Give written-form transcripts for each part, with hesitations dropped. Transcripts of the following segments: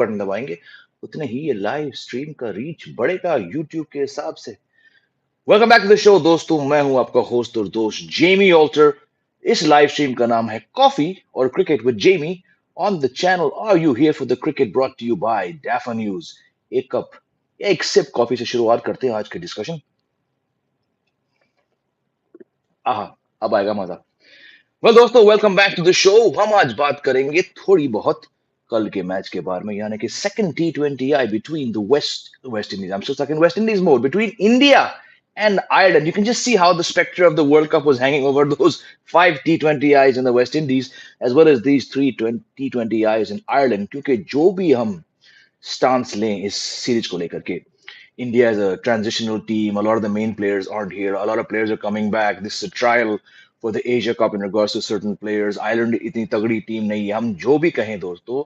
Button दबाएंगे उतने ही ये लाइव स्ट्रीम का रीच बढ़ेगा यूट्यूब के हिसाब से। Welcome back to the show दोस्तों, मैं हूं आपका होस्ट और दोस्त जेमी ऑल्टर। इस लाइव स्ट्रीम का नाम है कॉफी और cricket with Jamie on the channel are you here for the cricket brought to you by Dafa News. एक कप या एक सिप कॉफी से शुरुआत करते हैं आज के डिस्कशन। आहा, अब आएगा मजा। वेल दोस्तों, welcome back to the show. हम आज बात करेंगे थोड़ी बहुत कल के मैच के बारे में, यानी कि सेकंड टी20 I between the West Indies, I am still stuck in West Indies mode, between India and Ireland. You can just see how the specter of the World Cup was hanging over those 5 T20Is in the West Indies, as well as these 3 T20Is in Ireland. क्योंकि जो भी हम stance लें इस series को लेकर के, India is a transitional team. A lot of the main players aren't here. A lot of players are coming back. This is a trial for the Asia Cup in regards to certain players. Ireland इतनी तगड़ी team नहीं है। हम जो भी कहें दोस्तों,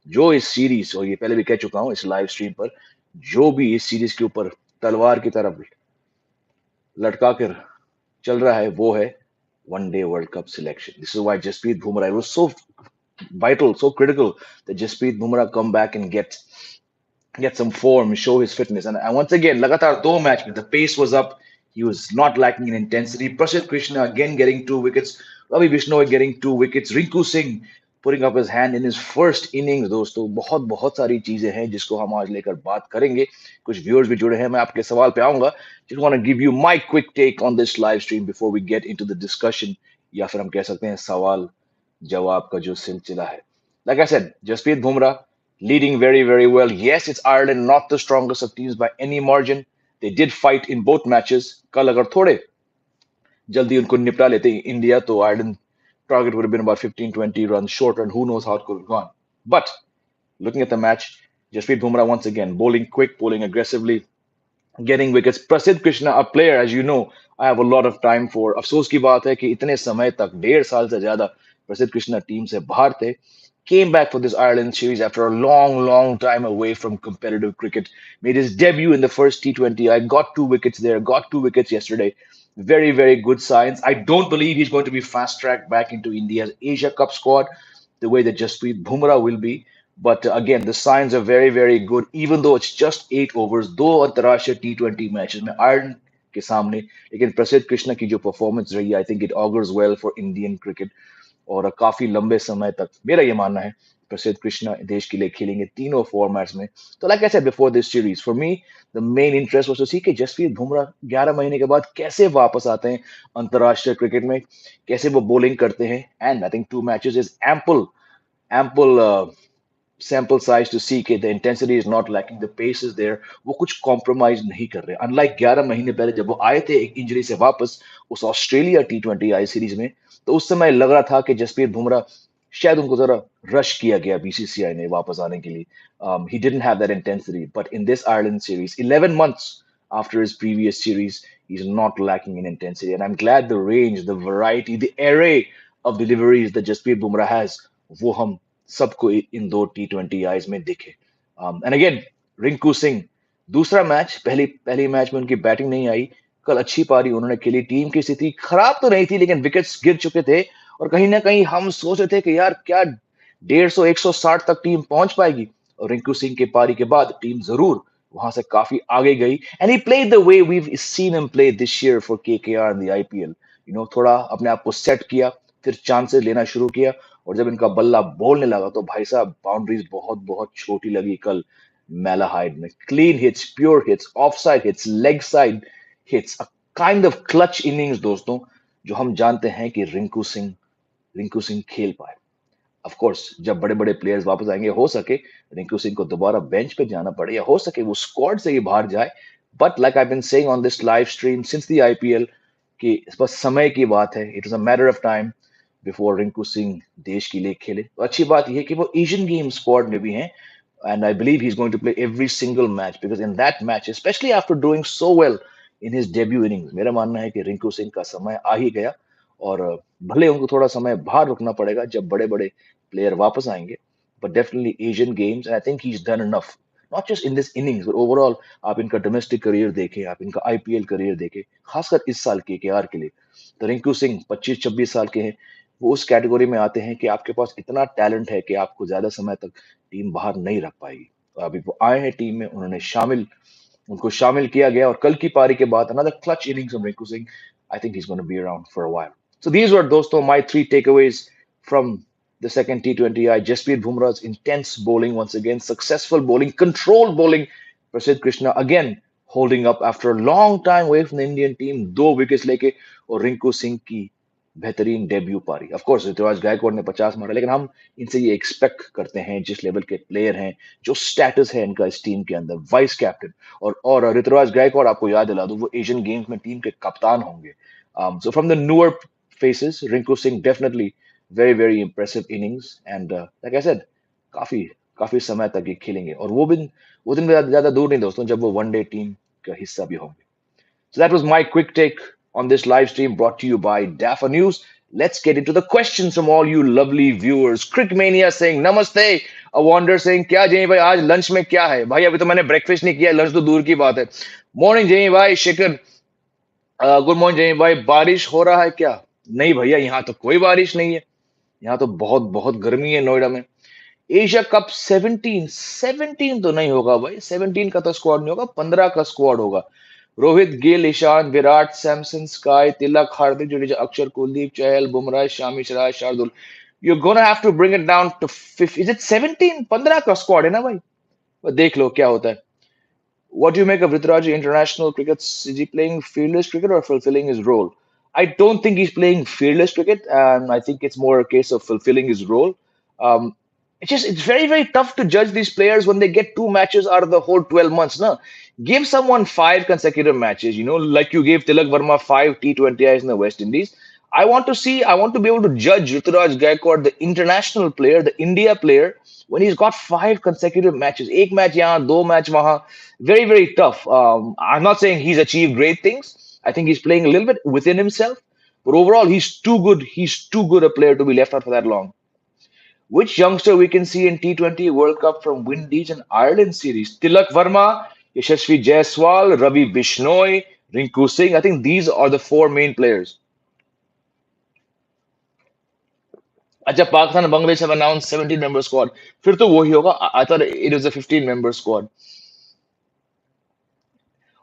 जो इस सीरीज, और ये पहले भी कह चुका हूं इस लाइव स्ट्रीम पर, जो भी इस सीरीज के ऊपर तलवार की तरफ लटका कर चल रहा है वो है one day world cup selection. This is why Jasprit Bumrah, it was so vital, so critical that Jasprit Bumrah come back and get some form, show his fitness. And once again, लगातार दो match में the pace was up. He was not lacking in intensity. Prasidh Krishna again getting 2 wickets. Ravi Bishnoi getting 2 wickets. Rinku Singh putting up his hand in his first innings. दोस्तों बहुत बहुत सारी चीजें हैं जिसको हम आज लेकर बात करेंगे. कुछ व्यूअर्स भी जुड़े हैं, मैं आपके सवाल पे आऊंगा. Just want to give you my quick take on this live stream before we get into the discussion, या फिर हम कह सकते हैं सवाल जवाब का जो सिलसिला है. Like I said, Jasprit Bumrah leading very, very well. Yes, it's Ireland, not the strongest of teams by any margin. They did fight in both matches. कल अगर थोड़े जल्दी उनको निपटा लेते इंडिया तो Ireland target would have been about 15-20 runs short, and who knows how it could have gone. But looking at the match, Jasprit Bumrah once again bowling quick, bowling aggressively, getting wickets. Prasidh Krishna, a player, as you know, I have a lot of time for. अफसोस की बात है कि इतने समय तक 1.5 साल से ज्यादा प्रसिद्ध कृष्णा टीम से बाहर थे. Came back for this Ireland series after a long, long time away from competitive cricket. Made his debut in the first T20. I got 2 wickets there, got 2 wickets yesterday. Very, very good signs. I don't believe he's going to be fast tracked back into India's Asia Cup squad the way that Jasprit Bumrah will be. But again, the signs are very, very good, even though it's just 8 overs, दो अंतर्राष्ट्रीय T20 matches में Ireland के सामने. लेकिन प्रसिद्ध कृष्णा की जो performance रही, I think it augurs well for Indian cricket. और काफी लंबे समय तक मेरा ये मानना है प्रसिद्ध कृष्णा देश के लिए खेलेंगे तीनों फॉर्मेट्स में. तो like I said before this series, for me the main interest was to see कि जसप्रीत बुमराह 11 महीने के बाद कैसे वापस आते हैं अंतर्राष्ट्रीय क्रिकेट में, कैसे वो बॉलिंग करते हैं. And I think 2 matches is ample sample size to see कि the intensity is not lacking, the pace is there. वो कुछ compromise नहीं कर रहे. Unlike 11 महीने पहले जब वो आए थे एक इंजरी से वापस उस ऑस्ट्रेलिया T20 आई सीरीज में, तो उस समय लग रहा था कि जसप्रीत बुमराह शायद उनको जरा रश किया गया बीसीसीआई ने वापस आने के लिए. He didn't have that intensity, but in this Ireland series, 11 months after his previous series, he's not lacking in intensity. And I'm glad the range, the variety, the array of deliveries that Jasprit Bumrah has, वो हम सबको इन दो T20 eyes में दिखे. And again Rinku Singh, दूसरा match, पहली पहली match में उनकी बैटिंग नहीं आई. कल अच्छी पारी उन्होंने खेली. टीम की स्थिति खराब तो नहीं थी, लेकिन विकेट्स गिर चुके थे. और कहीं ना कहीं हम सोच रहे थे कि यार क्या 150-160 तक टीम पहुंच पाएगी. और रिंकू सिंह के पारी के बाद टीम जरूर वहां से काफी आगे गई. And he played the way we seen him play this year for KKR in the IPL. थोड़ा अपने आप को सेट किया, फिर चांसेस लेना शुरू किया. और जब इनका बल्ला बोलने लगा तो भाई साहब बाउंड्रीज बहुत बहुत छोटी लगी कल मैलाहाइड में. Clean hits, pure hits, of side hits, leg side hits, a kind of clutch innings दोस्तों, जो हम जानते हैं कि रिंकू सिंह खेल पाए. ऑफ कोर्स जब बड़े बड़े प्लेयर्स वापस आएंगे, हो सके रिंकू सिंह को दोबारा बेंच पे जाना पड़े, या हो सके वो स्क्वाड से ही बाहर जाए. But like I been saying on this live stream since the IPL कि इस बस समय की बात है. It is a matter of time before Rinku Singh देश के लिए खेले. तो अच्छी बात यह है कि वो एशियन गेम स्क्वाड में भी हैं. And I believe he's going to play every single match, because in that match, especially after doing so well in his debut innings, मेरा मानना है कि रिंकू सिंह का समय आ ही गया. और भले उनको थोड़ा समय बाहर रुकना पड़ेगा जब बड़े बड़े प्लेयर वापस आएंगे, but definitely Asian games, and I think he's done enough, not just in this innings but overall. आप इनका डोमेस्टिक करियर देखें, आप इनका आईपीएल करियर देखें, खासकर इस साल के केआर के लिए, तो रिंकू सिंह 25-26 साल के हैं. वो उस कैटेगरी में आते हैं कि आपके पास इतना टैलेंट है कि आपको ज्यादा समय तक टीम बाहर नहीं रख पाएगी। तो अभी वो आए हैं टीम में, उनको शामिल किया गया, और कल की पारी के बाद another clutch innings from Rinku Singh. I think he is gonna be around for a while. So these were, दोस्तों, my three takeaways from the second T20I. Jasprit Bumrah's intense bowling once again, successful bowling, controlled bowling. Prasidh Krishna again holding up after a long time away from the Indian team. 2 wickets लेके, और रिंकू सिंह की बेहतरीन debut पारी। Of course Rituraj Gaekwad ने 50 मारा, लेकिन हम इनसे ये एक्सपेक्ट करते हैं, जिस लेवल के प्लेयर हैं, जो स्टेटस है इनका इस टीम के अंदर, वाइस कैप्टन। और ऋतुराज गायकवाड़, आपको याद दिला दूं, वो एशियन गेम्स में टीम के कप्तान होंगे। So from the newer faces, Rinku Singh definitely very very impressive innings, and like I said, काफी काफी समय तक ये खेलेंगे, और वो दिन भी ज्यादा दूर नहीं दोस्तों, जब वो वनडे टीम का हिस्सा भी होंगे। So that was my quick take on this live stream brought to you by Dafa News. Let's get into the questions from all you lovely viewers. Crickmania saying Namaste. A Wonder saying क्या जय भाई आज lunch में क्या है? भाई अभी तो मैंने ब्रेकफास्ट नहीं किया, लंच तो दूर की बात है। मॉर्निंग जय भाई शिखर, गुड मॉर्निंग जय भाई। बारिश हो रहा है क्या? नहीं भैया, यहाँ तो कोई बारिश नहीं है। यहाँ तो बहुत बहुत गर्मी है नोएडा में। एशिया कप 17 17 तो नहीं होगा भाई, 17 का तो स्क्वाड नहीं होगा, 15 का स्क्वाड होगा। Rohit, Gill, Ishan, Virat, Samson, SKY, Tilak, Hardik, Jadeja, Axar, Kuldeep, Chahal, Bumrah, Shami, Siraj, Shardul. You gonna have to bring it down to 5। Is it 17? 15 का स्क्वाड है ना भाई। देख लो क्या होता है। What do you make of Rituraj international cricket? Is he playing fearless cricket or fulfilling his role? I don't think he's playing fearless cricket, and I think it's more a case of fulfilling his role. Um, it's very very tough to judge these players when they get 2 matches out of the whole 12 months. No, give someone 5 consecutive matches. Like you gave Tilak Verma 5 T20Is in the West Indies. I want to be able to judge Rituraj Gaikwad, the international player, the India player, when he's got 5 consecutive matches. Ek match yahan, do match wahan. Very, very tough. I'm not saying he's achieved great things. I think he's playing a little bit within himself. But overall, he's too good. He's too good a player to be left out for that long. Which youngster we can see in T20 World Cup from Windies and Ireland series? Tilak Verma, Yashasvi Jaiswal, Ravi Bishnoi, Rinku Singh. I think these are the 4 main players. अच्छा, Pakistan and Bangladesh have announced 17-member squad. फिर तो वही होगा. I thought it was a 15-member squad.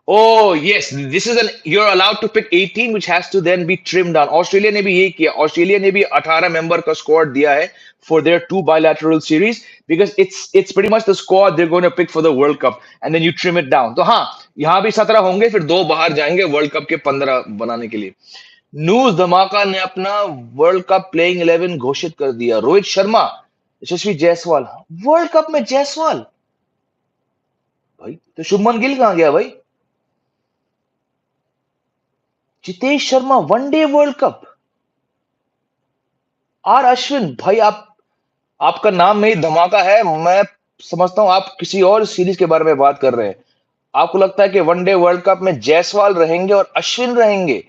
Oh yes, this is an you're allowed to pick 18, which has to then be trimmed down. Australia ने भी यही किया. Australia ने भी 18 मेंबर का स्क्वाड दिया है for their 2 bilateral series, because it's pretty much the squad they're going to pick for the World Cup, and then you trim it down. तो हाँ, यहाँ भी 17 होंगे, फिर 2 बाहर जाएंगे वर्ल्ड कप के 15 बनाने के लिए। न्यूज धमाका ने अपना वर्ल्ड कप प्लेइंग 11 घोषित कर दिया। रोहित शर्मा, यशस्वी जायसवाल। वर्ल्ड कप में जायसवाल? भाई तो शुभमन गिल कहाँ गया भाई? Jitesh Sharma one day world cup. R Ashwin, भाई आपका नाम में ही धमाका है। मैं समझता हूं आप किसी और सीरीज के बारे में बात कर रहे हैं। आपको लगता है कि वनडे वर्ल्ड कप में जायसवाल रहेंगे और अश्विन रहेंगे?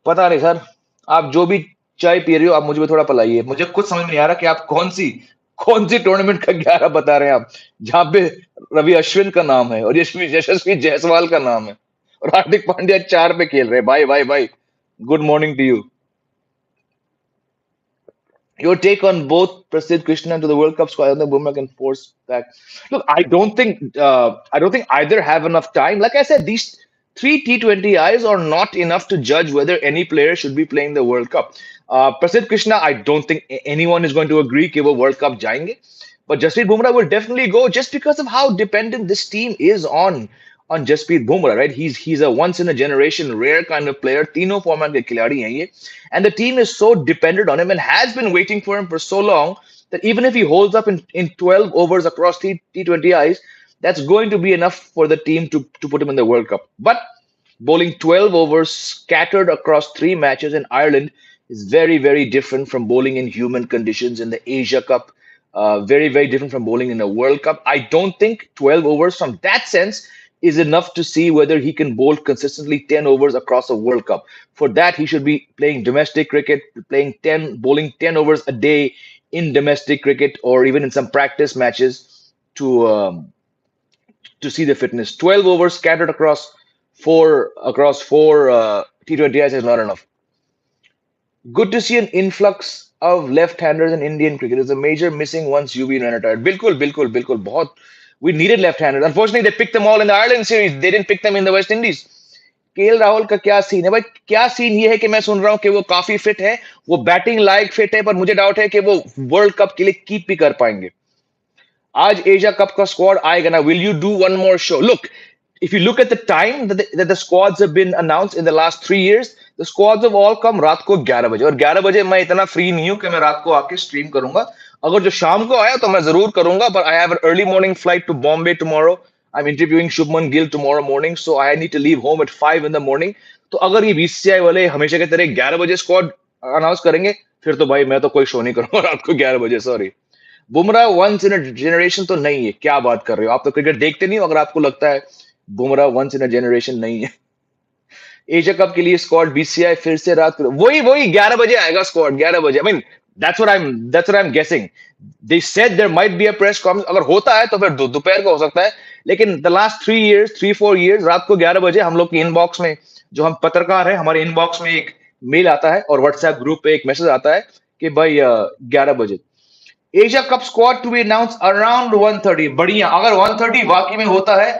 पता नहीं सर, आप जो भी चाय पी रहे हो, आप मुझे भी थोड़ा पिलाइए। मुझे कुछ समझ में नहीं आ रहा कि आप कौन सी टूर्नामेंट का 11 बता रहे हैं आप, जहां पे रवि अश्विन का नाम है और यशस्वी जायसवाल का नाम है, और हार्दिक पांड्या 4 पे खेल रहे हैं। भाई भाई भाई, good morning to you. Your take on both Prasidh Krishna to the World Cup squad and the Bumrah can force back. Look, I don't think either have enough time. Like I said, these 3 T20Is are not enough to judge whether any player should be playing the World Cup. Prasidh Krishna, I don't think anyone is going to agree कि वो World Cup जाएंगे. But Jasprit Bumrah will definitely go, just because of how dependent this team is on Jasprit Bumrah, right? He's a once in a generation rare kind of player. तीनों format के खिलाड़ी हैं ये, and the team is so dependent on him and has been waiting for him for so long that even if he holds up in 12 overs across T20Is, that's going to be enough for the team to put him in the World Cup. But bowling 12 overs scattered across 3 matches in Ireland is very, very different from bowling in human conditions in the Asia Cup. Very, very different from bowling in the World Cup. I don't think 12 overs from that sense is enough to see whether he can bowl consistently 10 overs across a World Cup. For that, he should be playing domestic cricket, bowling 10 overs a day in domestic cricket, or even in some practice matches to see the fitness. 12 overs scattered across four T20Is is not enough. Good to see an influx of left-handers in Indian cricket. It's a major missing once UV ran retired. बिल्कुल बिल्कुल बिल्कुल बहुत. We needed left-handers. Unfortunately, they picked them all in the Ireland series. They didn't pick them in the West Indies. KL Rahul का क्या scene है भाई? क्या scene ये है कि मैं सुन रहा हूँ कि वो काफी फिट है, वो बैटिंग लायक फिट है, पर मुझे डाउट है कि वो वर्ल्ड कप के लिए कीप भी कर पाएंगे. आज एशिया कप का स्क्वाड आएगा ना. Will you do one more show? Look, if you look at the time that the squads have been announced in the last 3 years, the squads have all come रात को 11 बजे. और 11 बजे मैं इतना फ्री नहीं हूं कि मैं रात को आके स्ट्रीम करूंगा. अगर जो शाम को आया तो मैं जरूर करूंगा, but I have an early morning flight to Bombay tomorrow. I'm interviewing Shubman Gill tomorrow morning, so I need to leave home at 5 in the morning. तो अगर ये बीसीसीआई वाले हमेशा की तरह 11 बजे स्क्वाड अनाउंस करेंगे, फिर तो भाई मैं तो कोई शो नहीं करूंगा रात को 11 बजे. Sorry. Bumrah once in a generation तो नहीं है. क्या बात कर रहे हो? आप तो क्रिकेट देखते नहीं हो अगर आपको लगता है Bumrah once in a generation नहीं है. एशिया कप के लिए स्क्वाड बीसीसीआई फिर से रात को वही वही 11 बजे आएगा स्क्वाड. 11 बजे. I mean that's what I'm guessing. They said there might be a press conference. अगर होता है तो फिर दोपहर को हो सकता है. लेकिन द लास्ट 3 years 3 4 years रात को 11 बजे हम लोग की इनबॉक्स में, जो हम पत्रकार हैं, हमारे इनबॉक्स में एक मेल आता है और व्हाट्सएप ग्रुप पे एक मैसेज आता है कि भाई 11 बजे Asia cup squad to be announce around 1:30. बढ़िया. अगर 1:30 वाकई में होता है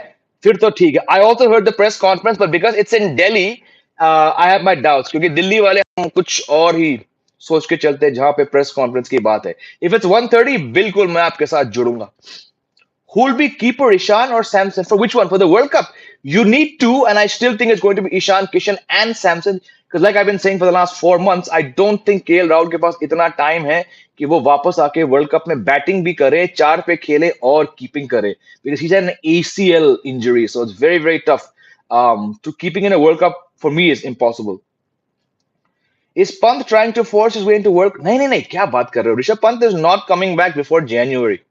फिर तो ठीक है. I also heard the press conference, but because it's in Delhi I have my doubts, क्योंकि दिल्ली वाले हम कुछ और ही सोच के चलते हैं जहां पे प्रेस कॉन्फ्रेंस की बात है. इफ इट्स 1:30 बिल्कुल मैं आपके साथ जुड़ूंगा. Who will be keeper, Ishan or Samson? For which one? For the World Cup? You need two, and I still think it's going to be Ishan, Kishan, and Samson. Because like I've been saying for the last 4 months, I don't think KL Rahul के पास इतना time है कि वो वापस आके world cup में batting भी करे, चार पे खेले और कीपिंग करे. Because he's had an ACL injury, so it's very very tough. To keeping in a World Cup for me is impossible. Is Pant trying to force his way into work? नहीं नहीं नहीं, क्या बात कर रहे हो? Rishabh Pant is not coming back before January.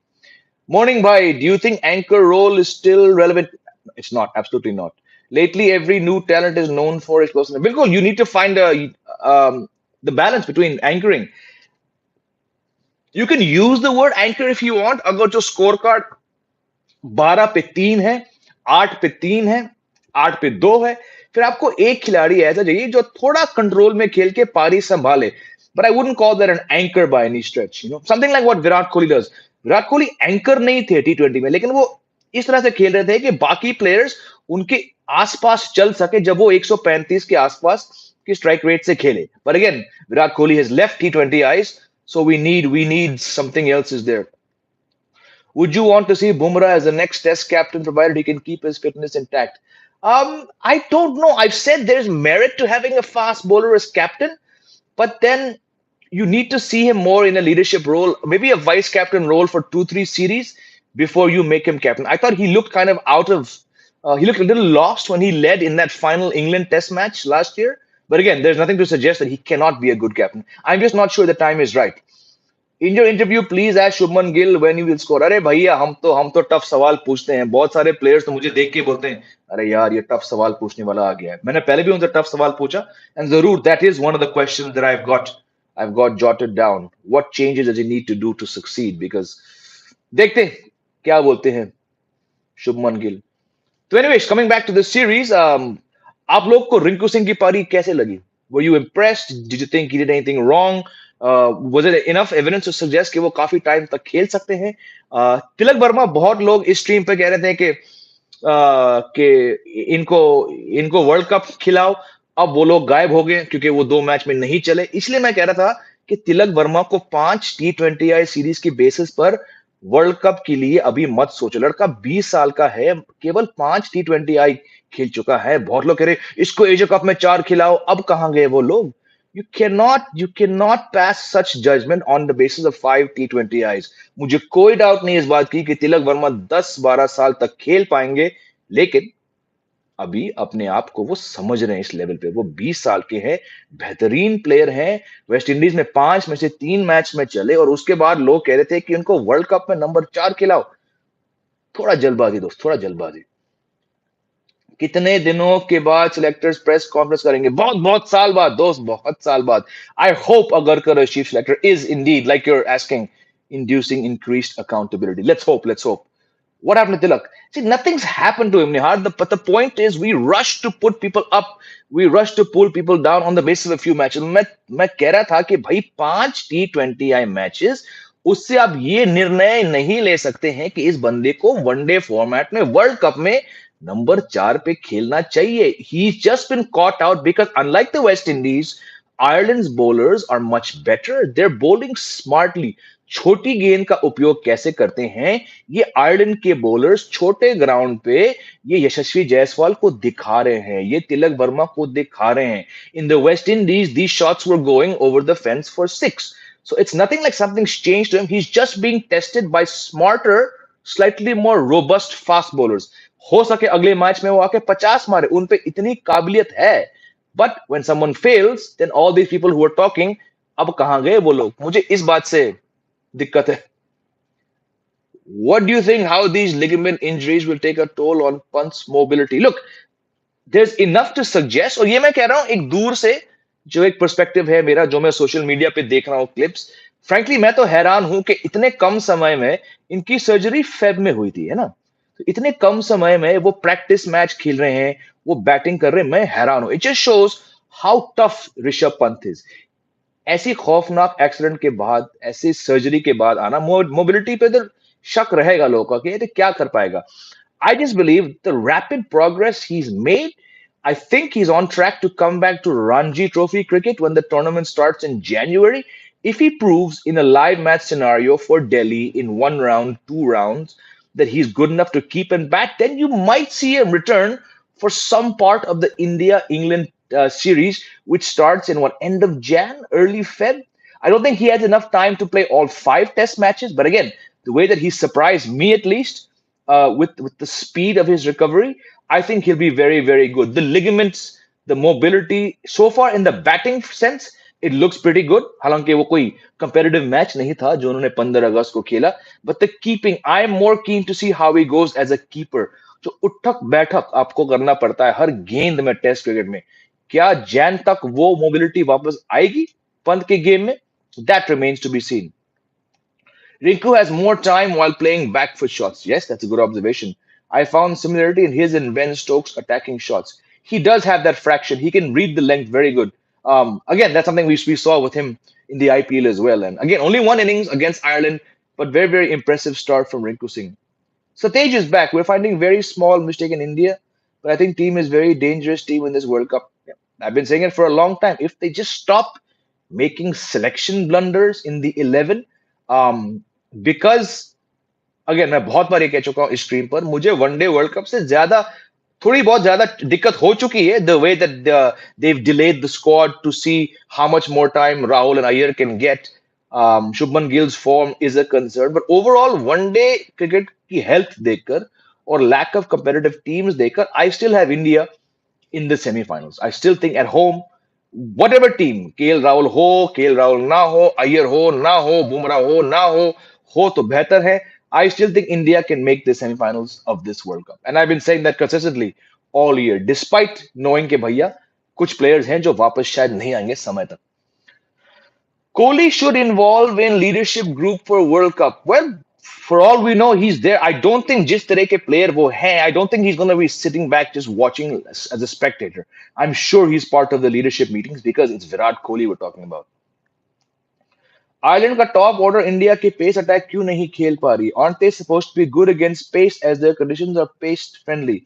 Morning, bhai. Do you think anchor role is still relevant? It's not. Absolutely not. Lately, every new talent is known for its personal. Bilkul, you need to find the balance between anchoring. You can use the word anchor if you want. अगर जो scorecard 12 पे 3 है, 8 पे 3 है, 8 पे 2 है, फिर आपको एक खिलाड़ी ऐसा चाहिए जो थोड़ा कंट्रोल में खेल के पारी संभाले. But I wouldn't call that an anchor by any stretch. Something like what Virat Kohli does. Virat Kohli anchor नहीं थे टी20 में, लेकिन वो इस तरह से खेल रहे थे कि बाकी प्लेयर्स उनके आसपास चल सके जब वो 135 के आसपास की स्ट्राइक रेट से खेले. But again Virat Kohli has left टी20 Is, so we need something else is there. Would you want to see Bumrah as the next test captain provided he can keep his fitness intact? I don't know. I've said there's merit to having a fast bowler as captain, but then you need to see him more in a leadership role, maybe a vice captain role for 2 3 series before you make him captain. I thought he looked kind of he looked a little lost when he led in that final England test match last year. But again, there's nothing to suggest that he cannot be a good captain. I'm just not sure the time is right. In your interview, please ask Shubman Gill when he will score. अरे भैया हम तो tough सवाल पूछते हैं. बहुत सारे players तो मुझे देख के बोलते हैं अरे यार ये टफ सवाल पूछने वाला आ गया है. मैंने पहले भी उनसे टफ सवाल पूछा, एंड जरूर that is one of the questions that I've got jotted down. What changes does he need to do to succeed? Because देखते हैं क्या बोलते हैं शुभमन गिल. तो anyways, coming back to the series, आप लोग को रिंकू सिंह की पारी कैसे लगी? Were you impressed? Did you think he did anything wrong? Was it enough evidence to suggest कि वो काफी टाइम तक खेल सकते हैं? तिलक वर्मा, बहुत लोग इस स्ट्रीम पे कह रहे थे कि इनको वर्ल्ड कप खिलाओ. अब वो लोग गायब हो गए क्योंकि वो 2 मैच में नहीं चले. इसलिए मैं कह रहा था कि तिलक वर्मा को 5 T20I सीरीज की बेसिस पर वर्ल्ड कप के लिए अभी मत सोचो. लड़का 20 साल का है, केवल 5 T20I खेल चुका है. बहुत लोग कह रहे इसको एशिया कप में 4 खिलाओ. अब कहां गए वो लोग? You cannot pass such judgment on the basis of 5 T20Is. मुझे कोई डाउट नहीं इस बात की कि तिलक वर्मा 10-12 साल तक खेल पाएंगे, लेकिन अभी अपने आप को वो समझ रहे हैं इस लेवल पे. वो 20 साल के हैं, बेहतरीन प्लेयर हैं. वेस्ट इंडीज में 5 में से 3 मैच में चले और उसके बाद लोग कह रहे थे कि उनको वर्ल्ड कप में नंबर 4 खिलाओ. थोड़ा जल्दबाजी दोस्त, थोड़ा जल्दबाजी. कितने दिनों के बाद सिलेक्टर्स प्रेस कॉन्फ्रेंस करेंगे? बहुत बहुत साल बाद दोस्त, बहुत साल बाद. I hope Agarkar chief selector is Indeed like you're asking, inducing increased accountability. Let's hope. What happened to Tilak? See, nothing's happened to him, Nihar. But the point is, we rush to put people up. We rush to pull people down on the basis of a few matches. मैं कह रहा था कि भाई 5 T20I matches उससे आप ये निर्णय नहीं ले सकते हैं कि इस बंदे को वनडे फॉर्मेट में वर्ल्ड कप में नंबर 4 पे खेलना चाहिए. He's just been caught out because unlike the West Indies, Ireland's bowlers are much better. They're bowling smartly. छोटी गेंद का उपयोग कैसे करते हैं ये आयरलैंड के बॉलर्स छोटे ग्राउंड पे ये यशस्वी जायसवाल को दिखा रहे हैं, ये तिलक वर्मा को दिखा रहे हैं. In the West Indies these shots were going over the fence for 6. So it's nothing like something's changed to him. He's just being tested by smarter, slightly more robust fast bowlers. हो सके अगले match में वो आके 50 मारे, उन पे इतनी काबिलियत है. But when someone fails, then all these people who are talking, अब कहां गए वो लोग? मुझे इस बात से दिक्कत है. What do you think how these ligament injuries will take a toll on Pant's mobility? Look, there's enough to suggest, और ये मैं कह रहा हूं एक दूर से जो एक पर्सपेक्टिव है मेरा, जो मैं सोशल मीडिया पे देख रहा हूं क्लिप्स. फ्रैंकली मैं तो हैरान हूं कि इतने कम समय में इनकी सर्जरी फेब में हुई थी, है ना? तो इतने कम समय में वो प्रैक्टिस मैच खेल रहे हैं, वो बैटिंग कर रहे हैं. मैं हैरान हूं. It just shows how tough Rishabh Pant is. ऐसी खौफनाक एक्सीडेंट के बाद, ऐसी सर्जरी के बाद आना, मोबिलिटी पे तो शक रहेगा लोगों का कि ये क्या कर पाएगा. I just believe the rapid progress he's made. I think he's on track to come back to Ranji Trophy cricket when the tournament starts in January. If he proves in a live match scenario for Delhi in 1 round, 2 rounds, that he's good enough to keep and bat, then you might see him return for some part of the India England series, which starts in what, end of Jan, early Feb. I don't think he has enough time to play all 5 test matches, but again, the way that he surprised me at least with the speed of his recovery, I think he'll be very, very good. The ligaments, the mobility, so far in the batting sense, it looks pretty good. हालांकि वो कोई competitive match नहीं था जो उन्होंने 15 अगस्त को खेला. But the keeping, I am more keen to see how he goes as a keeper. जो उठक बैठक आपको करना पड़ता है हर गेंद में टेस्ट क्रिकेट में, क्या जैन तक वो मोबिलिटी वापस आएगी पंत के गेम में? That remains to be seen. Rinku has more time while playing back foot shots. Yes, that's a good observation. I found similarity in his and Ben Stokes attacking shots. He does have that fraction. He can read the length very good. Again, that's something we saw with him in the IPL as well. And again, only one innings against Ireland, but very, very impressive start from Rinku Singh. Satej is back. We're finding very small mistake in India, but I think team is very dangerous team in this World Cup. Yeah. I've been saying it for a long time. If they just stop making selection blunders in the 11, because again मैं बहुत बार ये कह चुका हूं इस stream पर, मुझे one day world cup से ज्यादा थोड़ी बहुत ज्यादा दिक्कत हो चुकी है the way that they've delayed the squad to see how much more time Rahul and Iyer can get. Shubman Gill's form is a concern, but overall one day cricket की हेल्थ देखकर और लैक ऑफ कंपेटिटिव टीम्स देखकर I still have India in the semifinals. I still think at home, whatever team, KL Rahul na ho, Iyer ho, na ho, Bumrah ho to better hai. I still think India can make the semifinals of this World Cup. And I've been saying that consistently all year, despite knowing कि भैया कुछ players हैं जो वापस शायद नहीं आएंगे समय तक. Kohli should involve in leadership group for World Cup. Well, for all we know, he's there. I don't think जिस तरह के player वो है, I don't think he's going to be sitting back just watching as a spectator. I'm sure he's part of the leadership meetings because it's Virat Kohli we're talking about. Ireland का top order India के pace attack क्यों नहीं खेल पा रही? Aren't they supposed to be good against pace as their conditions are pace friendly?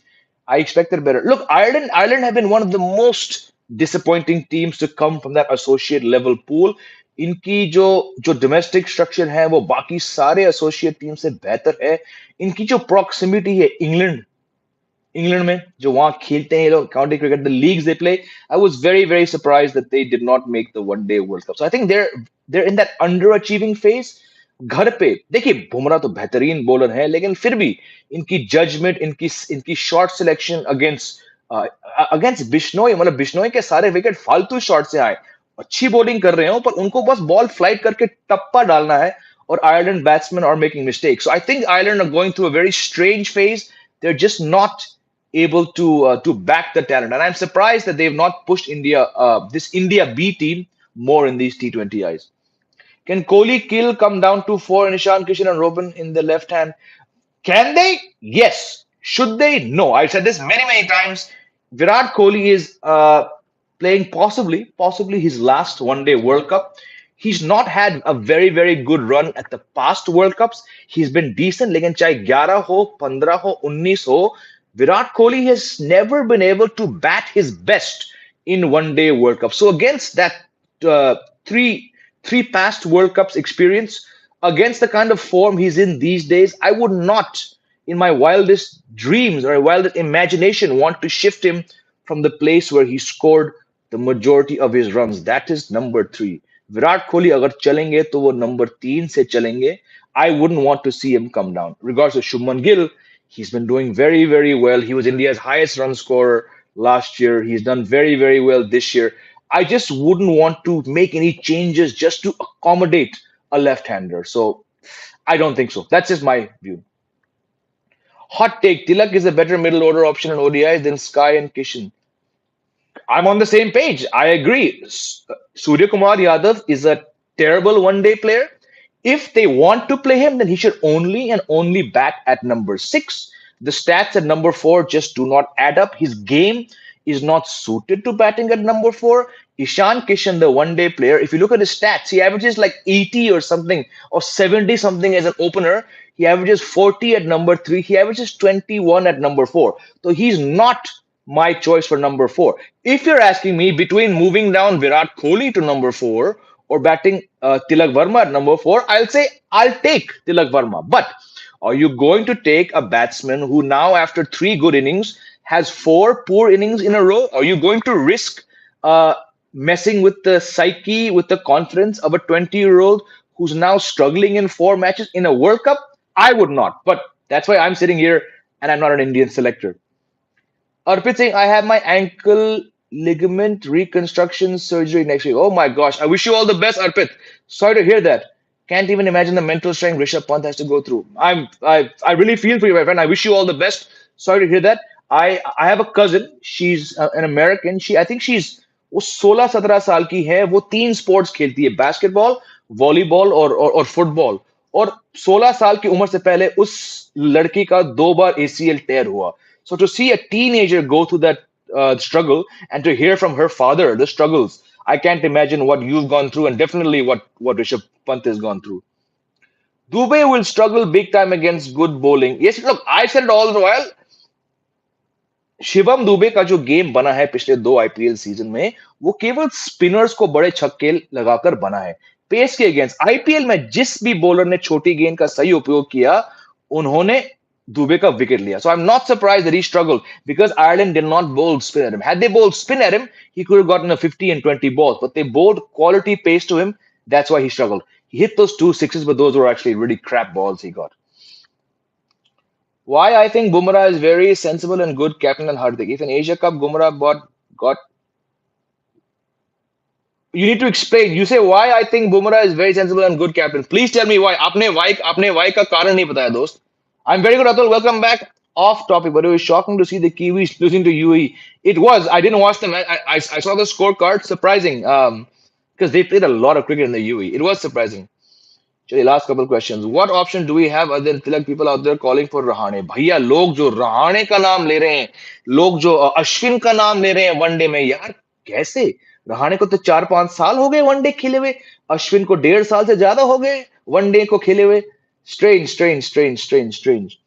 I expected better. Look, Ireland have been one of the most disappointing teams to come from that associate level pool. इनकी जो जो domestic structure है वो बाकी सारे associate team से बेहतर है. इनकी जो प्रॉक्सिमिटी है इंग्लैंड में जो वहां खेलते हैं ये लोग county cricket, the leagues they play, I was very very surprised that they did not make the one day world cup. So I think they're in that under achieving phase. घर पे देखिए बुमराह तो बेहतरीन बॉलर है, लेकिन फिर भी इनकी जजमेंट, इनकी शॉट सिलेक्शन अगेंस्ट बिश्नोई, मतलब बिश्नोई के सारे विकेट फालतू शॉट से आए. अच्छी बॉलिंग कर रहे हो पर उनको बस बॉल फ्लाइट करके टप्पा डालना है, और Ireland batsmen are making mistakes. So I think Ireland are going through a very strange phase. They're just not able to back the talent, and I'm surprised that they've not pushed this India B team more in these T20Is. Can Kohli kill come down to 4 Nishan Kishan and Robin in the left hand? Can they? Yes. Should they? No. I've said this many, many times. Virat Kohli is playing possibly his last one day World Cup. He's not had a very, very good run at the past World Cups. He's been decent, लेकिन चाहे 11 हो, 15 हो, 19 हो, Virat Kohli has never been able to bat his best in one day World Cup. So against that uh, three three past World Cups experience, against the kind of form he's in these days, I would not, in my wildest dreams or wildest imagination, want to shift him from the place where he scored the majority of his runs. That is number three. Virat Kohli अगर चलेंगे तो वो number तीन से चलेंगे. I wouldn't want to see him come down. Regards to Shubman Gill, he's been doing very, very well. He was India's highest run scorer last year. He's done very, very well this year. I just wouldn't want to make any changes just to accommodate a left-hander. So I don't think so. That's just my view. Hot take: Tilak is a better middle order option in ODIs than Sky and Kishan. I'm on the same page. I agree. Surya Kumar Yadav is a terrible one day player. If they want to play him, then he should only and only bat at number six. The stats at number four just do not add up. His game is not suited to batting at number four. Ishan Kishan, the one day player, if you look at his stats, he averages like 80 or something, or 70 something as an opener. He averages 40 at number three. He averages 21 at number four. So he's not my choice for number four. If you're asking me between moving down Virat Kohli to number four or batting Tilak Varma at number four, I'll say I'll take Tilak Varma. But are you going to take a batsman who now, after three good innings, has four poor innings in a row? Are you going to risk uh, messing with the psyche, with the confidence of a 20-year-old who's now struggling in four matches in a World Cup? I would not. But that's why I'm sitting here and I'm not an Indian selector. Arpit saying, I have my ankle ligament reconstruction surgery next week. Oh my gosh. I wish you all the best, Arpit. Sorry to hear that. Can't even imagine the mental strain Rishabh Pant has to go through. I really feel for you, my friend. I wish you all the best. Sorry to hear that. I have a cousin. She's an American. I think she's वो 16-17 साल की है. वो तीन sports खेलती है, basketball, volleyball और football. और 16 साल की उम्र से पहले उस लड़की का दो बार एसीएल टेयर हुआ. So to see a teenager go through that struggle and to hear from her father the struggles, I can't imagine what you've gone through and definitely what Rishabh Pant has gone through. Dubey will struggle big time against good bowling. Yes, look, I said it all the while. Shivam Dubey का जो game बना है पिछले दो IPL season में, वो केवल spinners को बड़े छक्के लगाकर बना है. पेस के अगेंस्ट आईपीएल में जिस भी बॉलर ने छोटी गेंद का सही उपयोग किया, उन्होंने दुबे का विकेट लिया. So I'm not surprised that he struggled because Ireland did not bowl spin at him. Had they bowled spin at him, he could have gotten a 50 and 20 balls. But they bowled quality pace to him. That's why he struggled. He hit those two sixes, but those were actually really crap balls he got. Why I think Bumrah is very sensible and good captain than Hardik. If in Asia Cup Bumrah got you need to explain. You say why I think Bumrah is very sensible and good captain. Please tell me why. आपने why का कारण नहीं बताया दोस्त. I'm very good, Atul. Welcome back. Off topic, but it was shocking to see the Kiwis losing to UAE. It was. I didn't watch them. I saw the scorecard. Surprising. Because they played a lot of cricket in the UAE. It was surprising. चलिए last couple questions. What option do we have other than Tilak? People out there calling for Rahane. भैया लोग जो रहाणे का नाम ले रहे हैं, लोग जो अश्विन का नाम ले रहे हैं वनडे में, यार कैसे? रहाणे को तो 4-5 साल हो गए वनडे खेले हुए, अश्विन को 1.5 साल से ज्यादा हो गए वनडे को खेले हुए. Strange.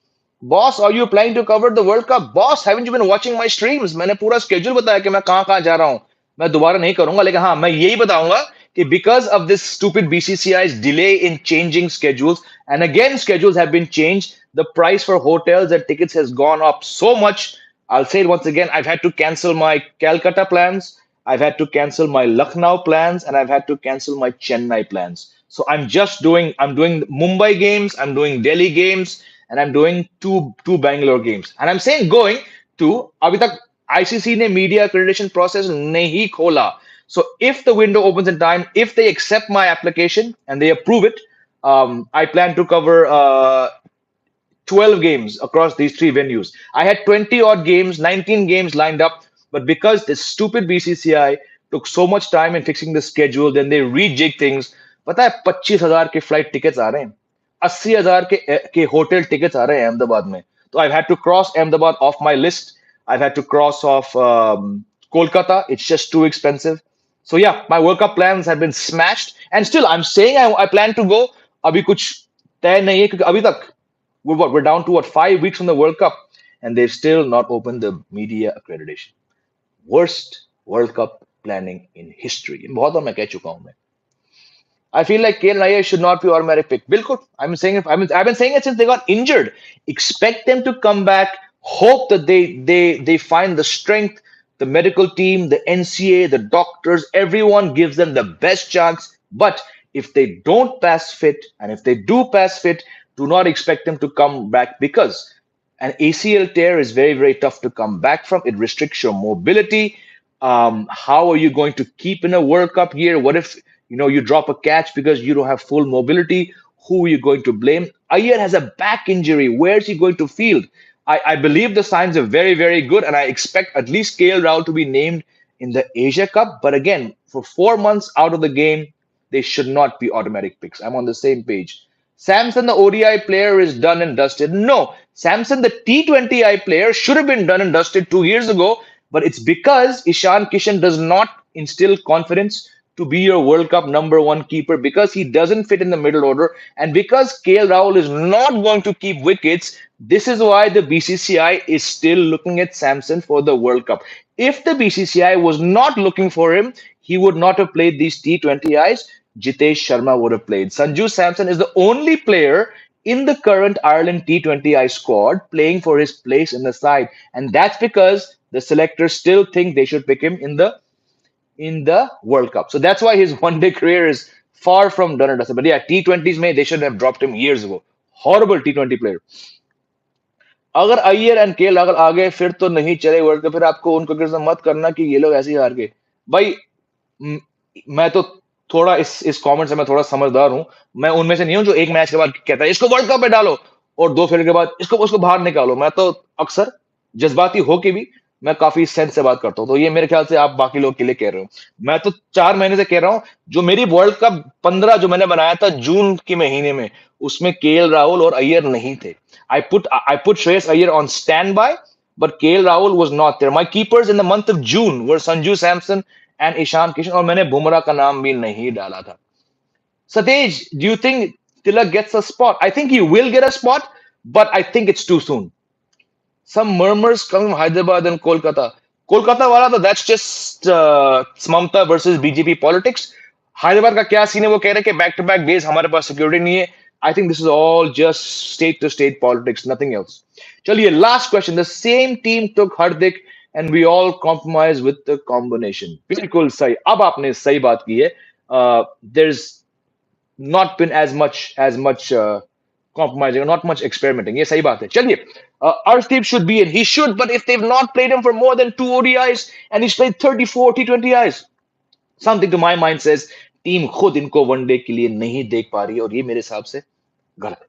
Boss, are you planning to cover the World Cup? Boss, haven't you been watching my streams? मैंने पूरा schedule बताया कि मैं कहाँ कहाँ जा रहा हूँ. मैं दोबारा नहीं करूंगा, लेकिन हाँ मैं यही बताऊंगा कि because of this stupid BCCI's delay in changing schedules, and again schedules have been changed, the price for hotels and tickets has gone up so much. I'll say it once again, I've had to cancel my Calcutta plans, I've had to cancel my Lucknow plans, and I've had to cancel my Chennai plans. So I'm doing Mumbai games, I'm doing Delhi games, and I'm doing two Bangalore games. And I'm saying going to अभी तक ICC ने media accreditation process नहीं खोला. So if the window opens in time, if they accept my application and they approve it, I plan to cover 12 games across these three venues. I had 20 odd games, 19 games lined up, but because this stupid BCCI took so much time in fixing the schedule, then they rejig things. पता है 25,000 के flight tickets आ रहे हैं. 80,000 के hotel tickets आ रहे हैं अहमदाबाद में. तो I've had to cross Ahmedabad off my list. I've had to cross off Kolkata. It's just too expensive. So yeah, my World Cup plans have been smashed, and still I'm saying I plan to go. अभी कुछ तय नहीं है क्योंकि अभी तक we're down to what 5 weeks from the World Cup, and they've still not opened the media accreditation. Worst World Cup planning in history. बहुत बार मैं कह चुका हूं मैं. I feel like KL Nair should not be automatic pick. Bilkul. I've been saying it since they got injured. Expect them to come back. Hope that they find the strength, the medical team, the NCA, the doctors, everyone gives them the best chance. But if they don't pass fit, and if they do pass fit, do not expect them to come back because an ACL tear is very, very tough to come back from. It restricts your mobility. How are you going to keep in a World Cup year? What if you drop a catch because you don't have full mobility? Who are you going to blame? Iyer has a back injury. Where is he going to field? I believe the signs are very, very good, and I expect at least KL Rahul to be named in the Asia Cup. But again, for 4 months out of the game, they should not be automatic picks. I'm on the same page. Samson, the ODI player, is done and dusted. No, Samson, the T20I player, should have been done and dusted 2 years ago, but it's because Ishan Kishan does not instill confidence to be your World Cup number one keeper because he doesn't fit in the middle order and because KL Rahul is not going to keep wickets. This is why the BCCI is still looking at Samson for the World Cup. If the BCCI was not looking for him, he would not have played these T20Is. Jitesh Sharma would have played. Sanju Samson is the only player in the current Ireland T20I squad playing for his place in the side. And that's because the selectors still think they should pick him in the World Cup. So that's why his one-day career is far from done and dusted. But yeah, T20s में they should have dropped him years ago. Horrible T20 player. अगर Iyer and KL Rahul आ गए फिर तो नहीं चले world cup फिर आपको उनको क्रिटिसिज्म मत करना कि ये लोग ऐसे ही हार गए भाई म- मैं तो थोड़ा इस कमेंट से मैं थोड़ा समझदार हूं मैं उनमें से नहीं हूं जो एक मैच के बाद कहता है इसको वर्ल्ड कप में डालो और दो फेल के बाद इसको उसको बाहर निकालो मैं तो अक्सर जज्बाती हो के भी मैं काफी सेंस से बात करता हूँ तो ये मेरे ख्याल से आप बाकी लोग के लिए कह रहे हो मैं तो 4 महीने से कह रहा हूँ जो मेरी वर्ल्ड कप 15 जो मैंने बनाया था जून के महीने में उसमें केएल राहुल और अय्यर नहीं थे I put Shreyas Iyer on standby, but KL Rahul was not there. My keepers in the month of June were Sanju Samson and Ishan Kishan, और मैंने बुमराह का नाम भी नहीं डाला था. Satej, do you think Tilak gets a spot? I think he will get a spot, but I think it's too soon. Some murmurs coming from Hyderabad and Kolkata. Kolkata वाला तो that's just Mamta versus BJP politics. Hyderabad का क्या scene है वो कह रहे हैं कि बैक टू बैक डेज हमारे पास सिक्योरिटी नहीं है I think this is all just state to state politics nothing else चलिए last question the same team took Hardik and we all compromise with the combination बिल्कुल सही अब आपने सही बात की है there is not been as much compromising or not much experimenting. ये सही बात है. चलिए, Arshdeep should be in. He should, but if they've not played him for more than 2 ODIs and he's played 34 T20Is, something to my mind says team खुद इनको one day के लिए नहीं देख पा रही है और ये मेरे हिसाब से गलत है.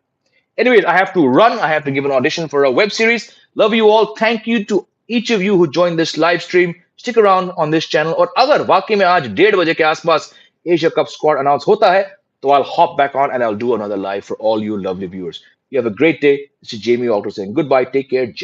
Anyways, I have to run. I have to give an audition for a web series. Love you all. Thank you to each of you who joined this live stream. Stick around on this channel. और अगर वाकई में आज 1:30 के आसपास Asia cup squad announce होता है तो I'll hop back on and I'll do another live for all you lovely viewers. You have a great day. This is Jamie Alter saying goodbye. Take care. Jai